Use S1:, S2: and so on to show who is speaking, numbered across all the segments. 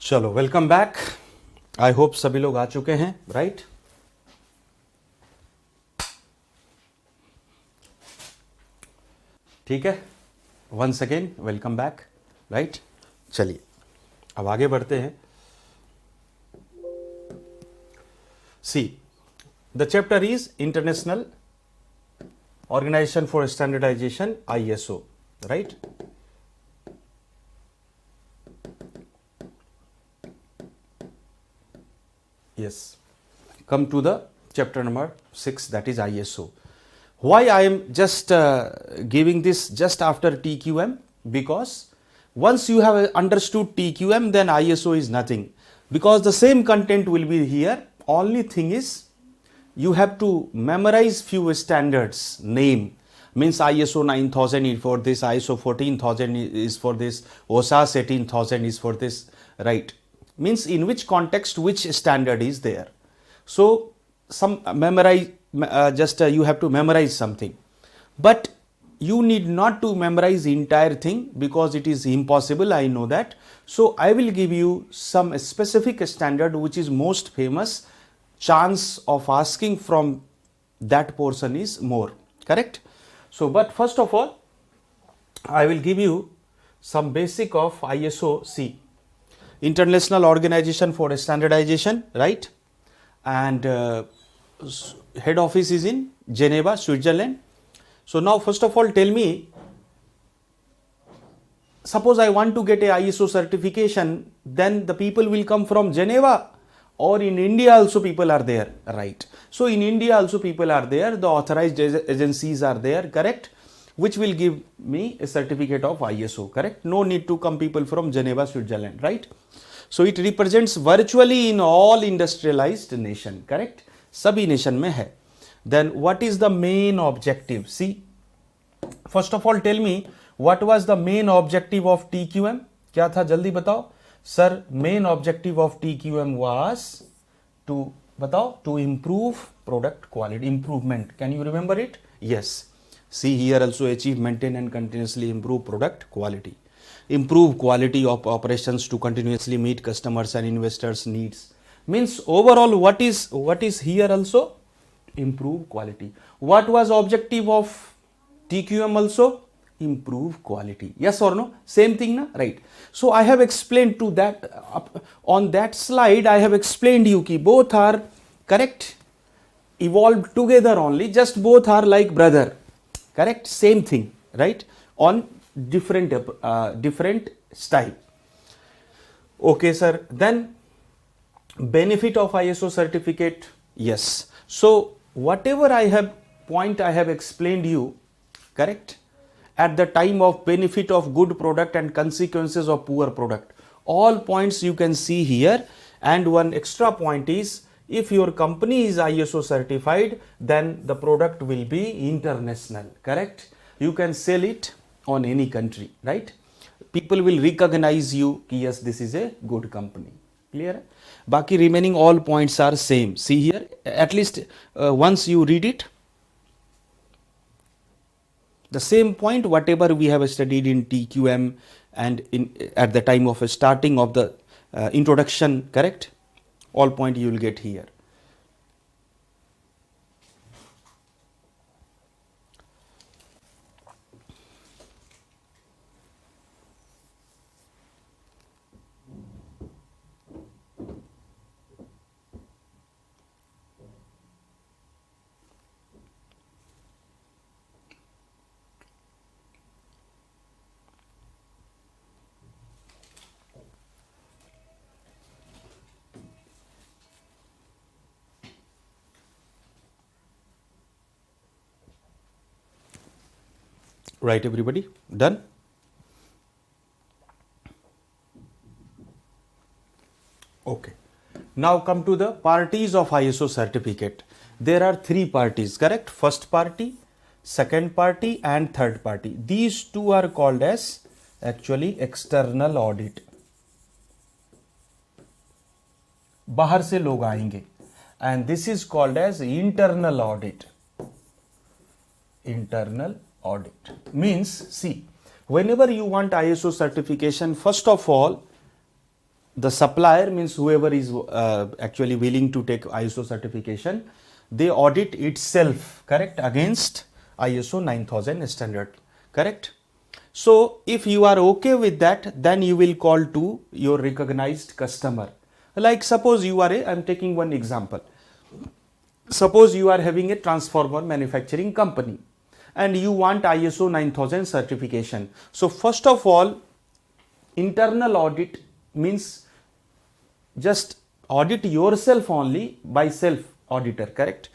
S1: चलो welcome back. I hope सभी लोग आ चुके हैं, राइट? ठीक है, once again welcome back, right? चलिए अब आगे बढ़ते हैं। See, the chapter is International Organization for Standardization, ISO, right? Yes, come to the chapter number 6, that is ISO. Why I am just giving this just after TQM? Because once you have understood TQM, then ISO is nothing, because the same content will be here. Only thing is you have to memorize few standards name. Means ISO 9000 is for this, ISO 14000 is for this, OSAS 18000 is for this, right? Means in which context which standard is there. So some memorize, you have to memorize something, but you need not to memorize entire thing because it is impossible, I know that. So I will give you some specific standard which is most famous. Chance of asking from that portion is more, correct? So but first of all I will give you some basic of ISO. C, International Organization for Standardization, right? And head office is in Geneva, Switzerland. So now first of all tell me, suppose I want to get a ISO certification, then the people will come from Geneva, or in India also people are there, right? So in India also people are there, the authorized agencies are there, correct? Which will give me a certificate of ISO, correct? No need to come people from Geneva, Switzerland, right? So it represents virtually in all industrialized nation, correct? Sabhi nation mein hai. Then what is the main objective? See, first of all tell me what was the main objective of TQM? क्या था जल्दी बताओ sir? Main objective of TQM was to बताओ, to improve product quality, improvement. Can you remember it? Yes. See here also, achieve, maintain and continuously improve product quality. Improve quality of operations to continuously meet customers and investors needs. Means overall what is here also? Improve quality. What was objective of TQM also? Improve quality. Yes or no? Same thing, na? Right. So I have explained to that on that slide. I have explained you ki both are correct, evolved together only, just both are like brother, correct? Same thing, right? On different style. Okay sir, then benefit of ISO certificate. Yes, so whatever I have explained you, correct, at the time of benefit of good product and consequences of poor product, all points you can see here. And one extra point is, if your company is ISO certified, then the product will be international, correct? You can sell it on any country, right? People will recognize you कि yes, this is a good company. Clear? Baki remaining all points are same. See here, at least once you read it, the same point whatever we have studied in TQM and at the time of starting of the introduction, correct? All point you will get here. Right, everybody? Done? Okay. Now come to the parties of ISO certificate. There are three parties, correct? First party, second party and third party. These two are called as actually external audit. बाहर से लोग आएंगे. And this is called as internal audit. Internal audit means, see, whenever you want ISO certification, first of all the supplier means whoever is actually willing to take ISO certification, they audit itself, correct, against ISO 9000 standard, correct. So if you are okay with that, then you will call to your recognized customer. Like suppose you are I'm taking one example. Suppose you are having a transformer manufacturing company and you want ISO 9000 certification. So first of all, internal audit means just audit yourself only by self auditor, correct,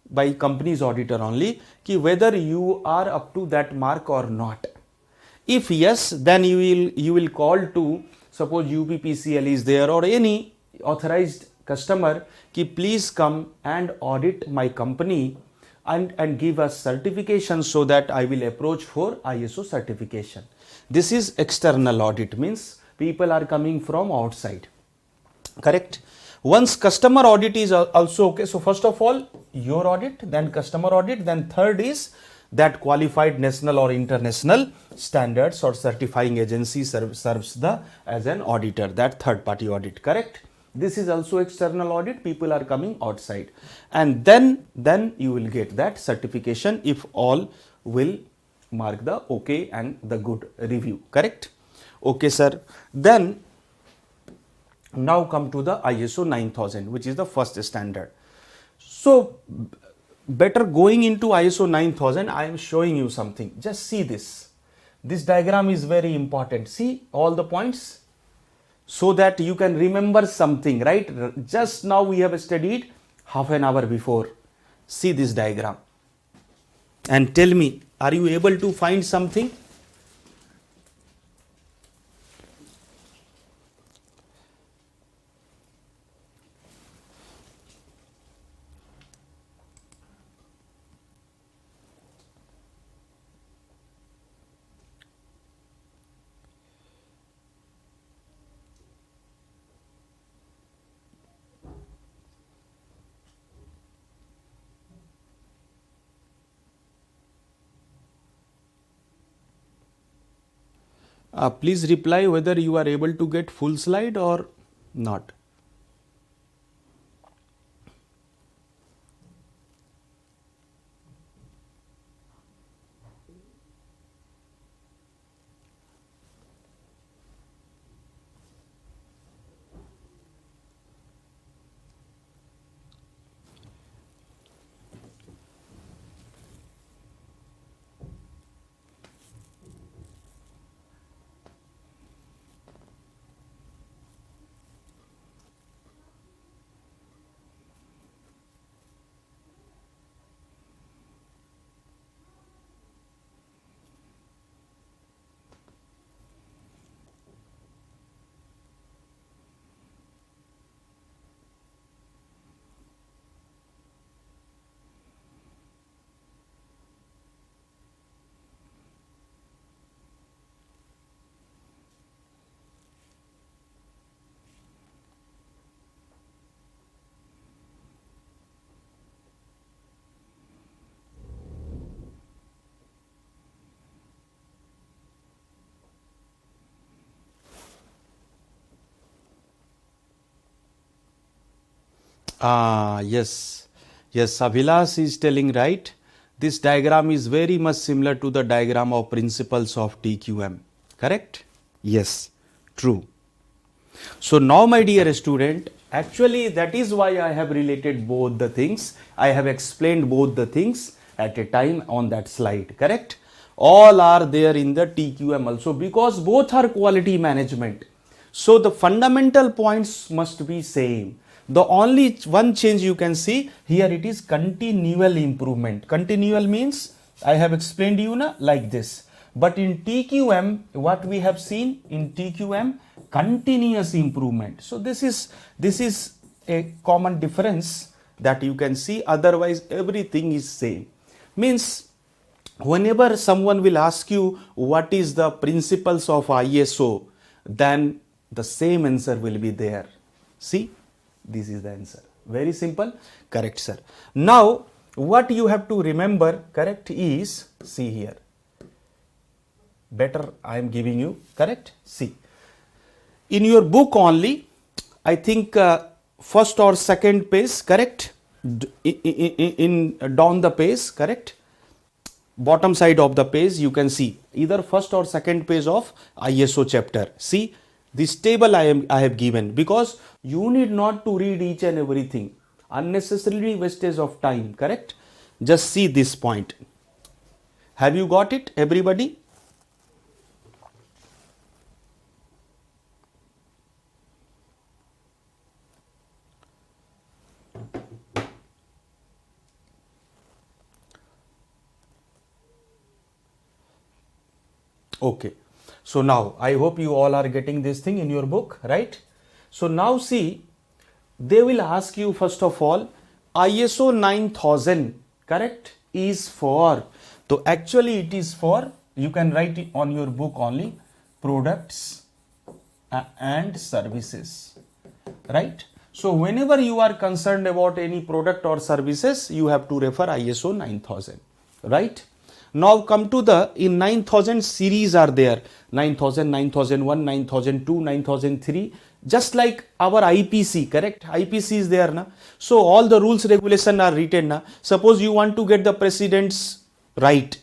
S1: by company's auditor only, ki whether you are up to that mark or not. If yes, then you will call to, suppose UPPCL is there or any authorized customer, ki please come and audit my company and give us certification so that I will approach for ISO certification. This is external audit, means people are coming from outside, correct. Once customer audit is also okay, so first of all your audit, then customer audit, then third is that qualified national or international standards or certifying agency serves the as an auditor, that third party audit, correct. This is also external audit, people are coming outside, and then you will get that certification if all will mark the okay and the good review, correct. Okay sir, then now come to the ISO 9000, which is the first standard. So better going into ISO 9000, I am showing you something. Just see this. This diagram is very important. See all the points so that you can remember something, right? Just now we have studied half an hour before. See this diagram and tell me, are you able to find something? Please reply whether you are able to get full slide or not. Yes, Abhilash is telling right. This diagram is very much similar to the diagram of principles of TQM, correct? Yes, true. So now my dear student, actually that is why I have related both the things. I have explained both the things at a time on that slide, correct? All are there in the TQM also, because both are quality management. So the fundamental points must be same. The only one change you can see here, it is continual improvement. Continual means I have explained you na, like this. But in TQM, what we have seen in TQM, continuous improvement. So this is a common difference that you can see. Otherwise everything is same. Means whenever someone will ask you what is the principles of ISO, then the same answer will be there. See, this is the answer. Very simple. Correct, sir. Now what you have to remember, correct, is, see here, better I am giving you, correct. See, in your book only I think first or second page, correct? In down the page, correct? Bottom side of the page you can see either first or second page of ISO chapter. See this table I have given, because you need not to read each and everything, unnecessarily wastage of time, correct? Just see this point. Have you got it, everybody? Okay, so now I hope you all are getting this thing in your book, right? So now see, they will ask you first of all, ISO 9000, correct, is for, so actually it is for, you can write it on your book only, products and services, right? So whenever you are concerned about any product or services, you have to refer ISO 9000, right? Now come to the, in 9000 series are there, 9000, 9001, 9002, 9003, just like our IPC, correct? IPC is there na. So all the rules regulation are written na. Suppose you want to get the president's right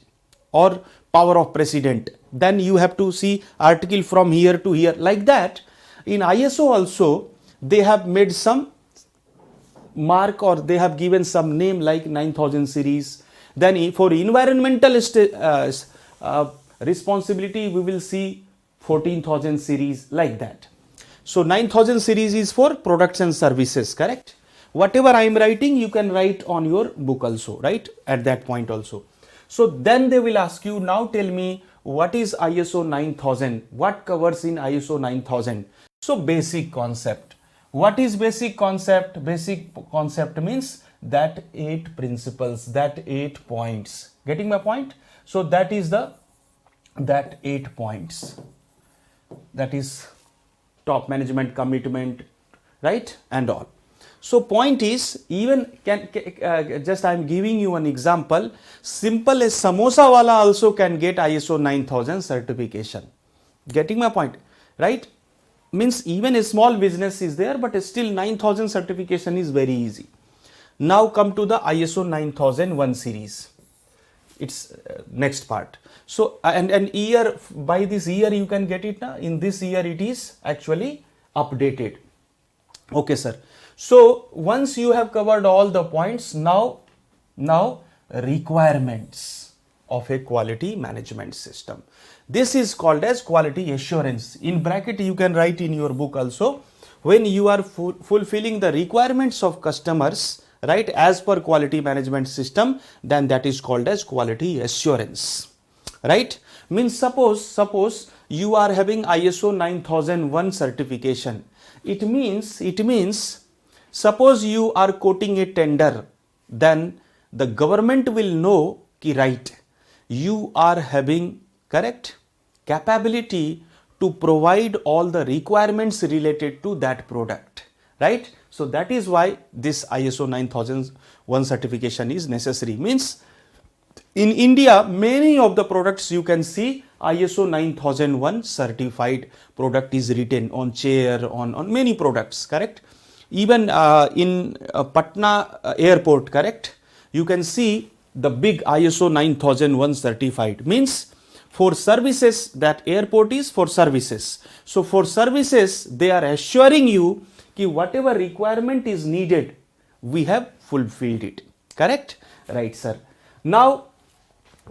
S1: or power of president, then you have to see article from here to here, like that. In ISO also they have made some mark, or they have given some name like 9000 series. Then for environmental responsibility, we will see 14,000 series, like that. So 9000 series is for products and services, correct? Whatever I am writing, you can write on your book also, right? At that point also. So then they will ask you, now tell me what is ISO 9000? What covers in ISO 9000? So basic concept. What is basic concept? Basic concept means that 8 principles, that 8 points. Getting my point? So that is the, that 8 points. That is top management commitment, right? And all. So point is, even just I am giving you an example, simple as samosa wala also can get ISO 9000 certification. Getting my point, right? Means even a small business is there, but still 9000 certification is very easy. Now come to the ISO 9001 series. It's next part. So and year, by this year you can get it now. In this year it is actually updated. Okay, sir. So once you have covered all the points, now requirements of a quality management system. This is called as quality assurance. In bracket you can write in your book also, when you are fulfilling the requirements of customers, right, as per quality management system, then that is called as quality assurance, right? Means suppose you are having ISO 9001 certification. It means suppose you are quoting a tender, then the government will know ki right, you are having, correct, capability to provide all the requirements related to that product, right? So that is why this ISO 9001 certification is necessary. Means in India, many of the products you can see ISO 9001 certified product is written on chair, on many products, correct? Even in Patna airport, correct? You can see the big ISO 9001 certified. Means for services, that airport is for services. So for services, they are assuring you कि whatever requirement is needed, we have fulfilled it, correct? Right, sir. Now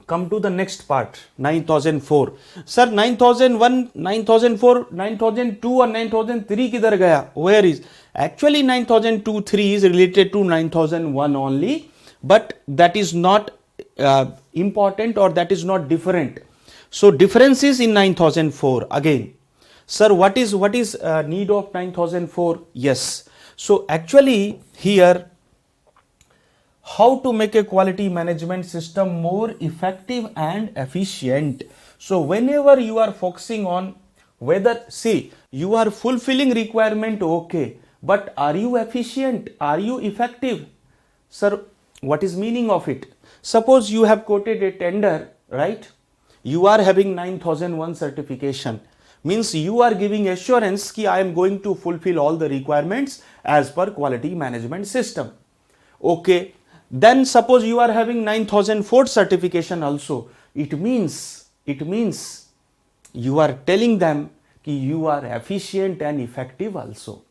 S1: come to the next part, 9004. Sir, 9001, 9004, 9002 and 9003 kidhar gaya? Where is? Actually 9002-3 is related to 9001 only, but that is not important, or that is not different. So difference is in 9004 again. Sir, what is need of 9004? Yes. So actually here, how to make a quality management system more effective and efficient. So whenever you are focusing on whether, see, you are fulfilling requirement, okay, but are you efficient? Are you effective? Sir, what is meaning of it? Suppose you have quoted a tender, right? You are having 9001 certification, means you are giving assurance ki I am going to fulfill all the requirements as per quality management system. Okay, then suppose you are having 9004 certification also. It means you are telling them ki you are efficient and effective also.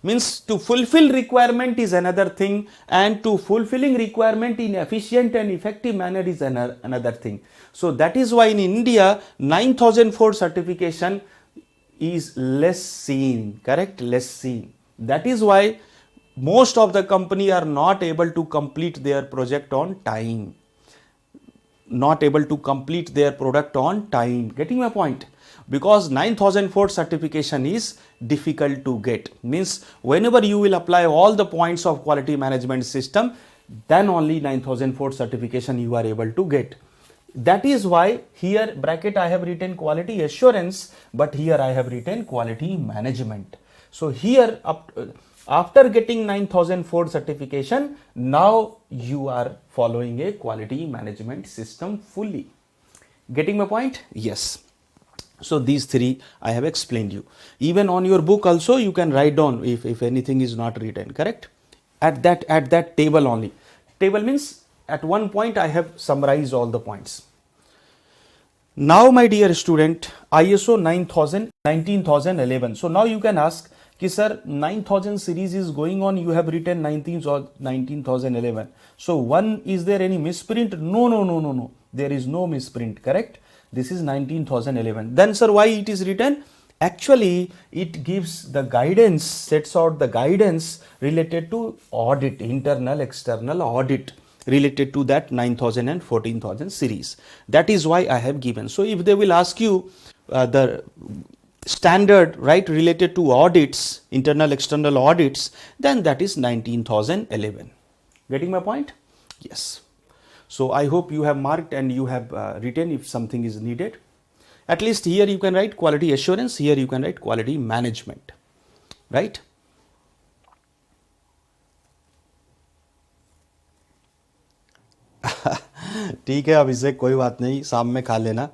S1: Means to fulfill requirement is another thing, and to fulfilling requirement in efficient and effective manner is another thing. So that is why in India 9004 certification is less seen, correct, less seen. That is why most of the company are not able to complete their project on time, not able to complete their product on time. Getting my point? Because 9004 certification is difficult to get. Means whenever you will apply all the points of quality management system, then only 9004 certification you are able to get. That is why here bracket I have written quality assurance, but here I have written quality management. So here after getting 9004 certification, now you are following a quality management system fully. Getting my point? Yes. So these three I have explained you. Even on your book also you can write down if anything is not written, correct? At that table only. Table means at one point I have summarized all the points. Now my dear student, ISO 19011. So now you can ask ki sir 9000 series is going on, you have written 19011. So one, is there any misprint? No. There is no misprint, correct? This is 19011. Then sir, why it is written? Actually it gives the guidance, sets out the guidance related to audit, internal external audit related to that 9000 and 14000 series. That is why I have given. So if they will ask you the standard, right, related to audits, internal external audits, then that is 19011. Getting my point? Yes. So I hope you have marked and you have written if something is needed. At least here you can write quality assurance, here you can write quality management, right? ठीक है, अब इसे कोई बात नहीं, शाम में खा लेना.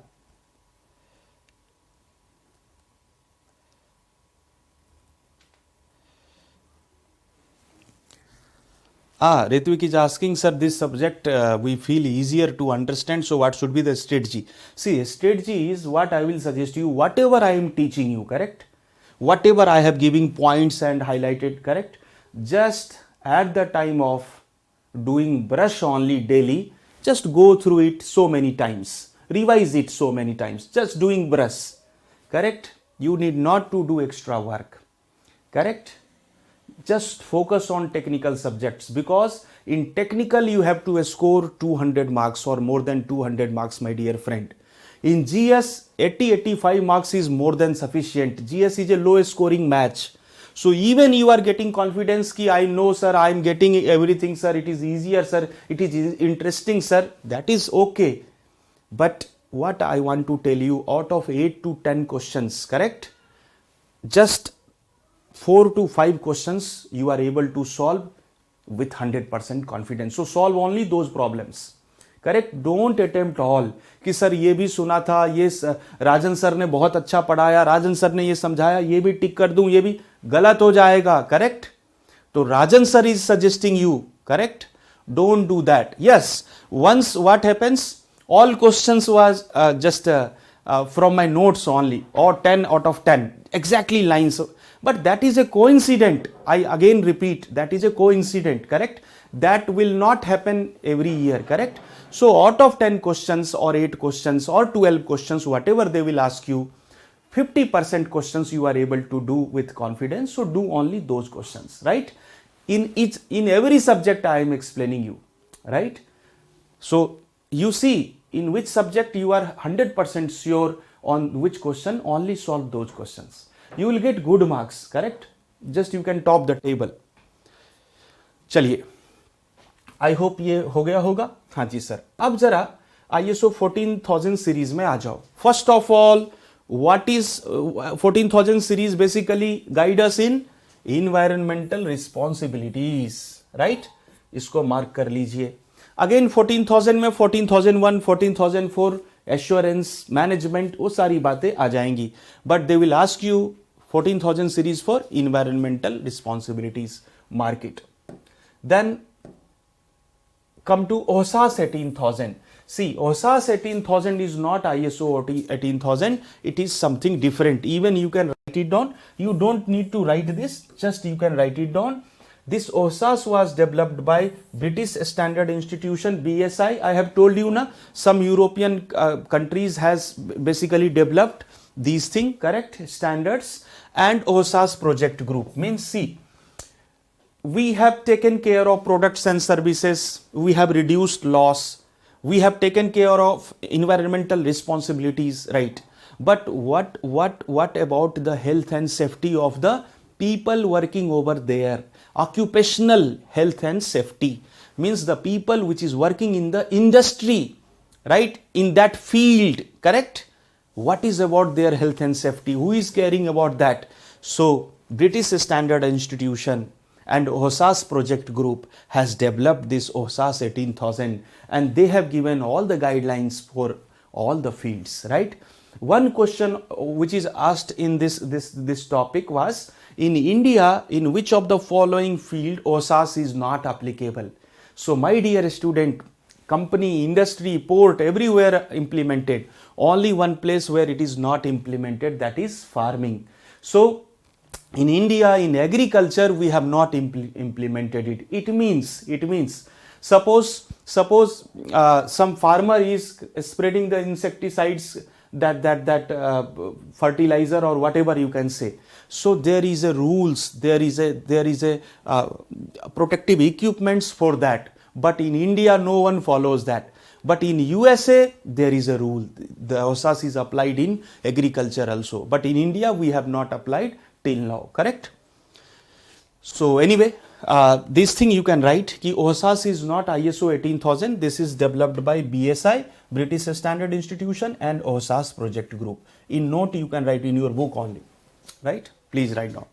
S1: Ritvik is asking, sir, this subject we feel easier to understand, so what should be the strategy? See, strategy is what I will suggest you, whatever I am teaching you, correct? Whatever I have giving points and highlighted, correct? Just at the time of doing brush only daily, just go through it so many times, revise it so many times, just doing brush, correct? You need not to do extra work, correct? Just focus on technical subjects, because in technical you have to score 200 marks or more than 200 marks, my dear friend. In GS 80-85 marks is more than sufficient. GS is a low scoring match. So even you are getting confidence ki I know sir, I am getting everything sir, it is easier sir, it is interesting sir, that is okay. But what I want to tell you, out of 8 to 10 questions, correct, just 4 to 5 questions you are able to solve with 100% confidence. So solve only those problems, correct? Don't attempt all कि sir ये भी सुना था, ये राजन sir ने बहुत अच्छा पढ़ाया, राजन सर ने ये समझाया, ये भी टिक कर दूं, ये भी गलत हो जाएगा, करेक्ट? तो राजन sir is suggesting you, correct? Don't do that. Yes, once what happens, all questions was just from my notes only, or 10 out of 10 exactly lines. But that is a coincidence. I again repeat, that is a coincidence, correct? That will not happen every year, correct? So out of 10 questions or 8 questions or 12 questions, whatever they will ask you, 50% questions you are able to do with confidence. So do only those questions, right? In every subject I am explaining you, right? So you see in which subject you are 100% sure on which question, only solve those questions. You will get good marks, correct? Just you can top the table. चलिए, I hope ये हो गया होगा. हाँ जी sir. अब जरा ISO 14000 series में आ जाओ. First of all, what is 14000 series basically guide us in environmental responsibilities, right? इसको मार्क कर लीजिए. अगेन 14000 में 14001, 14004 एश्योरेंस, मैनेजमेंट, वो सारी बातें आ जाएंगी. But they will ask you 14,000 series for environmental responsibilities market. Then come to OHSAS 18,000. See, OHSAS 18,000 is not ISO 18,000. It is something different. Even you can write it down. You don't need to write this. Just you can write it down. This OHSAS was developed by British Standard Institution, BSI. I have told you na, some European countries has basically developed these things, correct, standards. And OHSAS project group means, see, we have taken care of products and services, we have reduced loss, we have taken care of environmental responsibilities, right? But what about the health and safety of the people working over there? Occupational health and safety means the people which is working in the industry, right, in that field, correct? What is about their health and safety? Who is caring about that? So British Standard Institution and OHSAS project group has developed this OHSAS 18,000, and they have given all the guidelines for all the fields, right? One question which is asked in this topic was, in India, in which of the following field OHSAS is not applicable? So my dear student, company, industry, port, everywhere implemented. Only one place where it is not implemented, that is farming. So in India, in agriculture, we have not implemented it. It means suppose some farmer is spreading the insecticides, that fertilizer or whatever you can say. So there is a rules, there is a protective equipments for that. But in India, no one follows that. But in USA, there is a rule. The OHSAS is applied in agriculture also. But in India, we have not applied till now, correct? So anyway, this thing you can write, ki OHSAS is not ISO 18,000. This is developed by BSI, British Standard Institution, and OHSAS project group. In note, you can write in your book only, right? Please write down.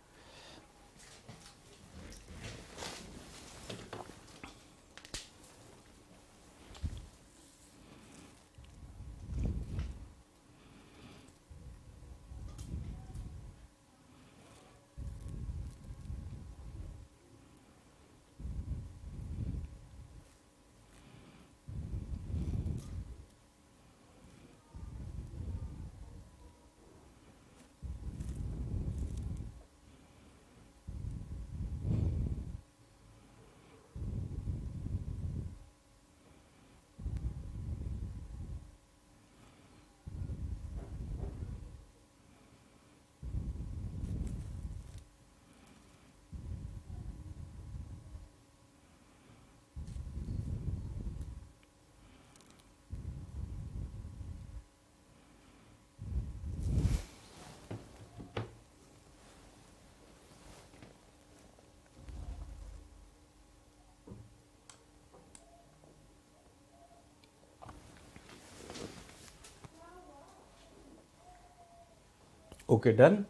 S1: Okay, done.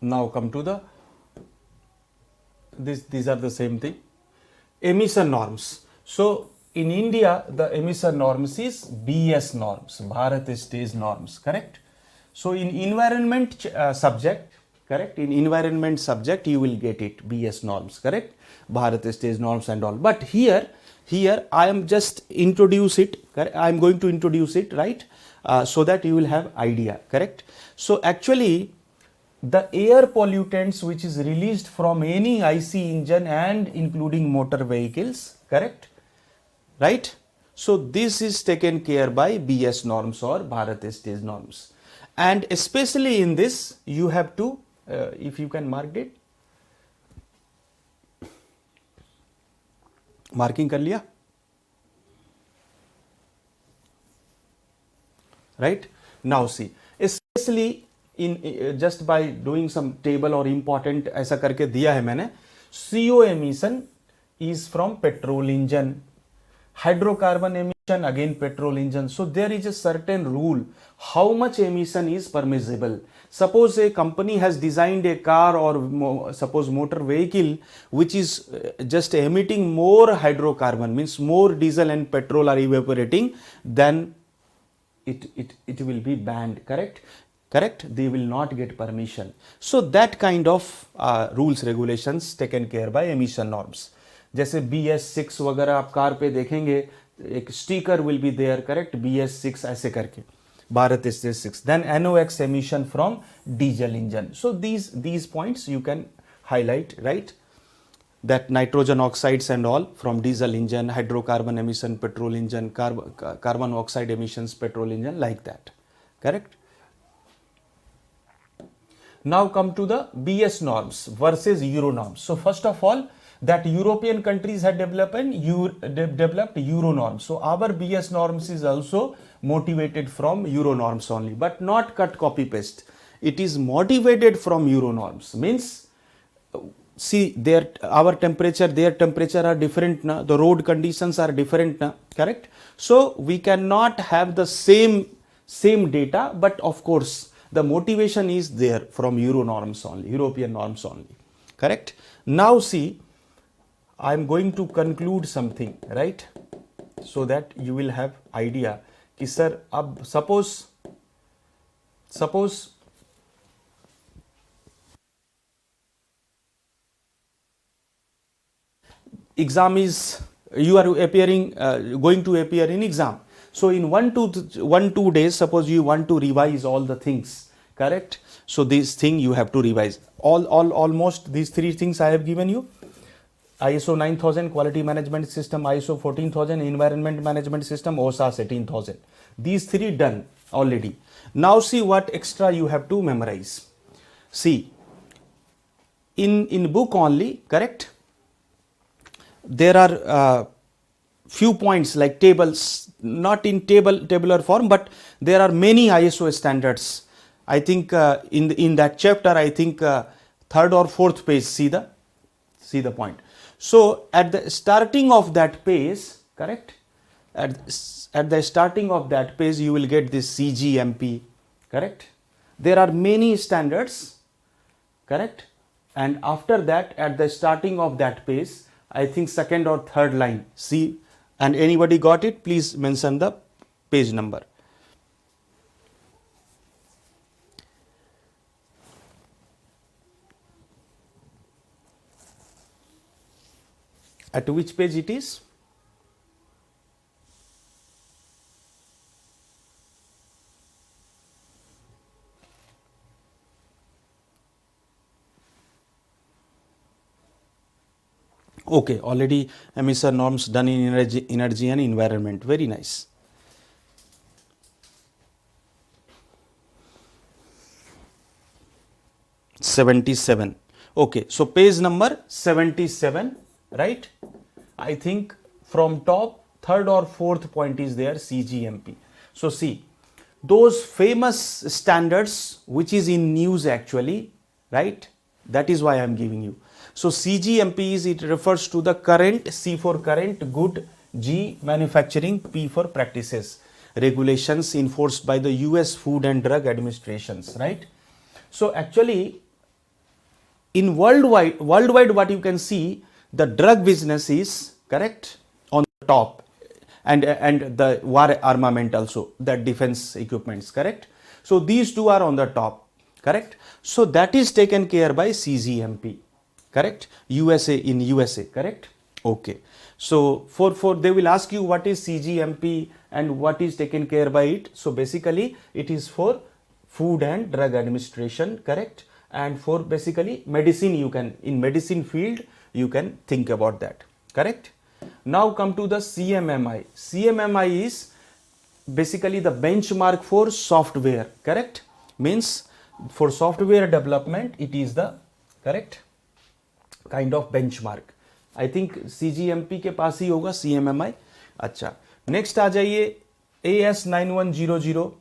S1: Now come to the these are the same thing. Emission norms. So in India, the emission norms is BS norms, Bharat Stage norms, correct? So in environment subject, correct? In environment subject, you will get it, BS norms, correct? Bharat Stage norms and all. But here I am just introduce it, correct? I am going to introduce it, right? So that you will have idea, correct? So actually, the air pollutants which is released from any IC engine and including motor vehicles, correct, right? So this is taken care by BS norms or Bharat Stage norms, and especially in this you have to if you can mark it, marking कर लिया, right? Now see, especially in just by doing some table or important ऐसा करके दिया है मैंने, CO emission is from petrol engine, hydrocarbon emission again petrol engine. So there is a certain rule how much emission is permissible. Suppose a company has designed a car or suppose motor vehicle which is just emitting more hydrocarbon, means more diesel and petrol are evaporating, then it will be banned. Correct, they will not get permission. So that kind of rules regulations taken care by emission norms. जैसे BS6 वगैरह आप car पे देखेंगे, एक sticker will be there, correct, BS6 ऐसे करके, Bharat S6, then NOx emission from diesel engine. So these points you can highlight, right, that nitrogen oxides and all from diesel engine, hydrocarbon emission petrol engine, carbon oxide emissions petrol engine, like that, correct. Now come to the BS norms versus Euro norms. So first of all, that European countries had developed Euro norms. So our BS norms is also motivated from Euro norms only, but not cut copy paste. It is motivated from Euro norms. Means, see, our temperature, their temperature are different na? The road conditions are different na? Correct. So we cannot have the same data, but of course the motivation is there from Euro norms only, European norms only, correct. Now see, I am going to conclude something, right, so that you will have idea कि sir, अब suppose exam is, you are appearing, going to appear in exam. So in 1-2 days, suppose you want to revise all the things, correct. So this thing you have to revise almost these 3 things I have given you: ISO 9000 quality management system, ISO 14000 environment management system, OSHA 18000. These 3 done already. Now see what extra you have to memorize. See, in book only, correct, there are few points like tables, not in tabular form, but there are many ISO standards. I think in that chapter, I think 3rd or 4th page, see the point. So at the starting of that page, correct, at the starting of that page you will get this CGMP, correct. There are many standards, correct, and after that at the starting of that page, I think 2nd or 3rd line, see, and anybody got it, please mention the page number. At which page it is? Okay, already emission norms done in energy and environment. Very nice. '77. Okay, so page number 77, right? I think from top 3rd or 4th point is there, CGMP. So see, those famous standards which is in news actually, right? That is why I am giving you. So CGMP is, it refers to the current, C for current, good, G manufacturing, P for practices, regulations enforced by the US Food and Drug Administrations, right? So actually in worldwide what you can see, the drug business is, correct, on the top, and the war armament also, the defense equipments, correct. So these 2 are on the top, correct. So that is taken care by CGMP, correct, in USA, correct. Okay, so for they will ask you what is CGMP and what is taken care by it. So basically it is for Food and Drug Administration, correct, and for basically medicine, you can, in medicine field you can think about that, correct. Now come to the CMMI. CMMI is basically the benchmark for software, correct, means for software development it is the correct kind of benchmark. I think CGMP के पास ही होगा CMMI. अच्छा, next आ जाइए AS9100.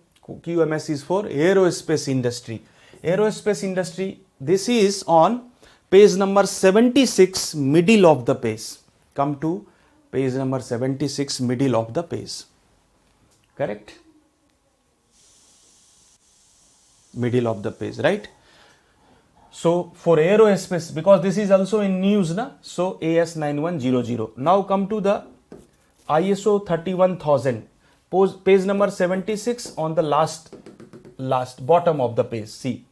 S1: QMS is for aerospace industry. Aerospace industry, this is on page number 76, middle of the page. Come to page number 76, middle of the page. correct? Middle of the page, right? So for aerospace, because this is also in news, na? So AS9100. Now come to the ISO 31000, page number 76 on the last bottom of the page. See,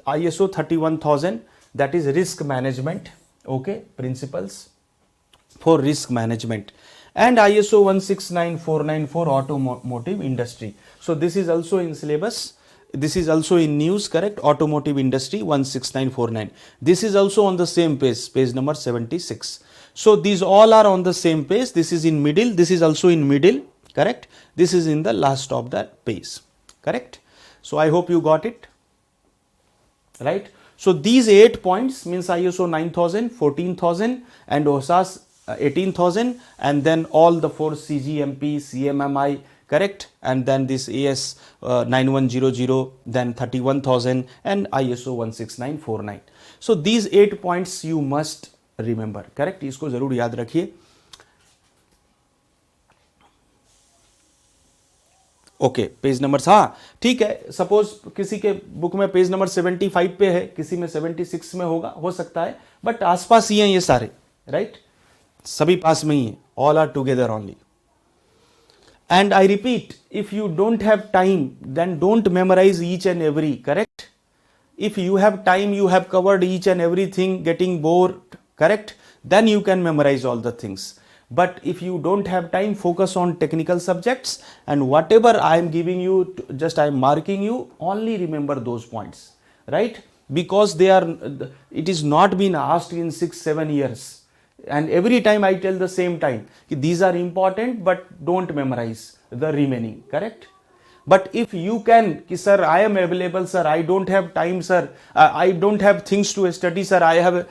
S1: ISO 31000, that is risk management, okay, principles for risk management, and ISO 169494 for automotive industry. So this is also in syllabus. This is also in news, correct? Automotive industry 16949. This is also on the same page number 76. So these all are on the same page. This is in middle. This is also in middle, correct? This is in the last of that page, correct? So I hope you got it, right? So these 8 points means ISO 9000, 14000 and OSAS 18000, and then all the 4 CGMP, CMMI, correct, and then this AS 9100, then 31000 and ISO 16949. So these 8 points you must remember, correct? इसको जरूर याद रखिए. Okay, page number, हाँ ठीक है, suppose किसी के book में पेज नंबर 75 पे है, किसी में 76 में होगा, हो सकता है, बट आसपास ही हैं ये सारे, राइट? सभी पास में ही है, all are together only. And I repeat, if you don't have time, then don't memorize each and every, correct? If you have time, you have covered each and everything, getting bored, correct? Then you can memorize all the things. But if you don't have time, focus on technical subjects, and whatever I am giving you, just I am marking you, only remember those points, right? Because it is not been asked in 6-7 years. And every time I tell the same time, these are important, but don't memorize the remaining, correct? But if you can, sir, I am available, sir, I don't have time, sir, I don't have things to study, sir, I have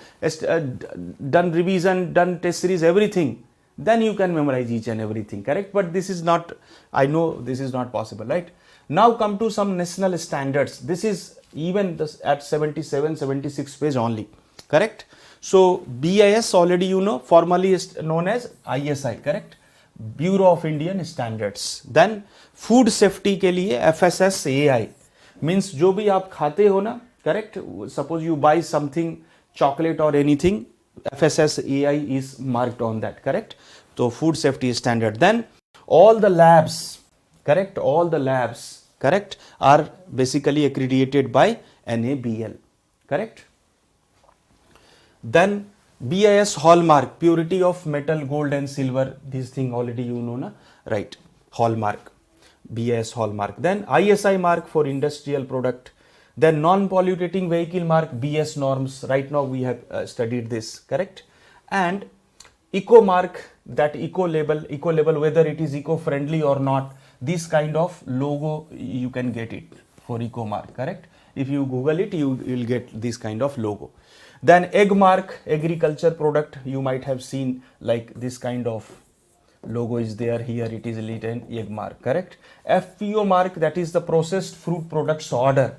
S1: done revision, done test series, everything, then you can memorize each and everything, correct? But this is not, I know this is not possible, right? Now come to some national standards. This is even at 77, 76 page only, correct? So BIS already you know, formally is known as ISI, correct? Bureau of Indian Standards. Then food safety के लिए FSSAI, means जो भी आप खाते हो ना, correct? Suppose you buy something, chocolate or anything, FSSAI is marked on that, correct? So food safety standard. Then all the labs, correct? All the labs, correct, are basically accredited by NABL, correct? Then BIS hallmark, purity of metal, gold and silver, this thing already you know, na? Right? Hallmark, BIS hallmark. Then ISI mark for industrial product. Then non-polluting vehicle mark, BS norms. Right now we have studied this, correct? And eco mark, that eco label, whether it is eco-friendly or not, this kind of logo you can get it for eco mark, correct? If you Google it, you will get this kind of logo. Then egg mark, agriculture product, you might have seen like this kind of logo is there. Here it is written egg mark, correct? FPO mark, that is the processed fruit products order.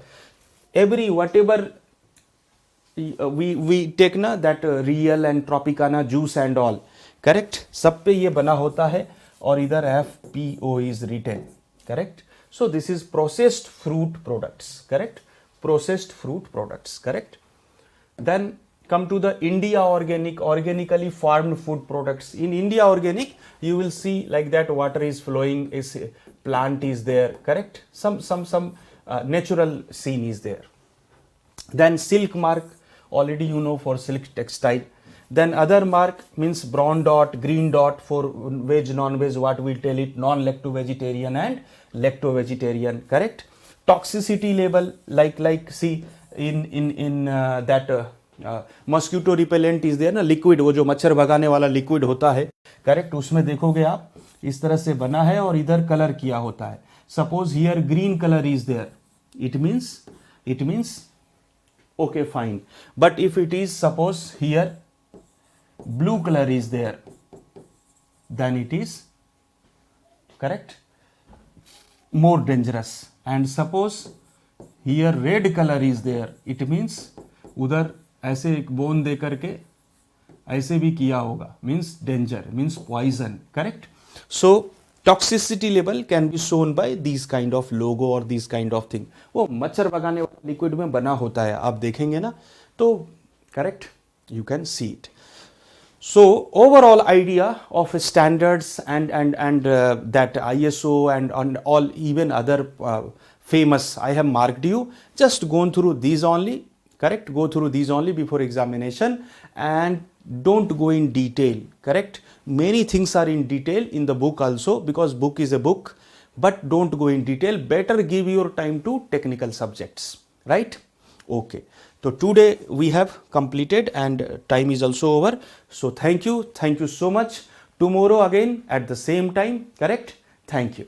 S1: Every whatever we take na, that real and Tropicana juice and all, correct? सब पे ये बना होता है और इधर FPO is written, correct? So this is processed fruit products, correct? Processed fruit products, correct? Then come to the India organic, organically farmed food products. In India organic, you will see like that water is flowing, is plant is there, correct? Some natural scene is there. Then silk mark, already you know, for silk textile. Then other mark means brown dot, green dot for veg, non-veg, what we tell it, non-lacto-vegetarian and lacto-vegetarian, correct? Toxicity label, like see in that mosquito repellent is there ना, liquid, वो जो मच्छर भगाने वाला liquid होता है, correct? उसमें देखोगे आप इस तरह से बना है और इधर कलर किया होता है. Suppose here green color is there, it means okay, fine. But if it is, suppose here blue color is there, then it is, correct, more dangerous. And suppose here red color is there, it means उधर ऐसे एक bone दे करके ऐसे भी किया होगा, means danger, means poison, correct? So toxicity level can be shown by these kind of logo or these kind of thing. वो मच्छर भगाने वाला लिक्विड में बना होता है, आप देखेंगे ना, तो correct, you can see it. So overall idea of standards and that ISO and all even other famous, I have marked you, just gone through these only, correct, go through these only before examination and don't go in detail, correct. Many things are in detail in the book also, because book is a book, but don't go in detail, better give your time to technical subjects, right. Okay, so today we have completed and time is also over. So thank you so much. Tomorrow again at the same time, correct. Thank you.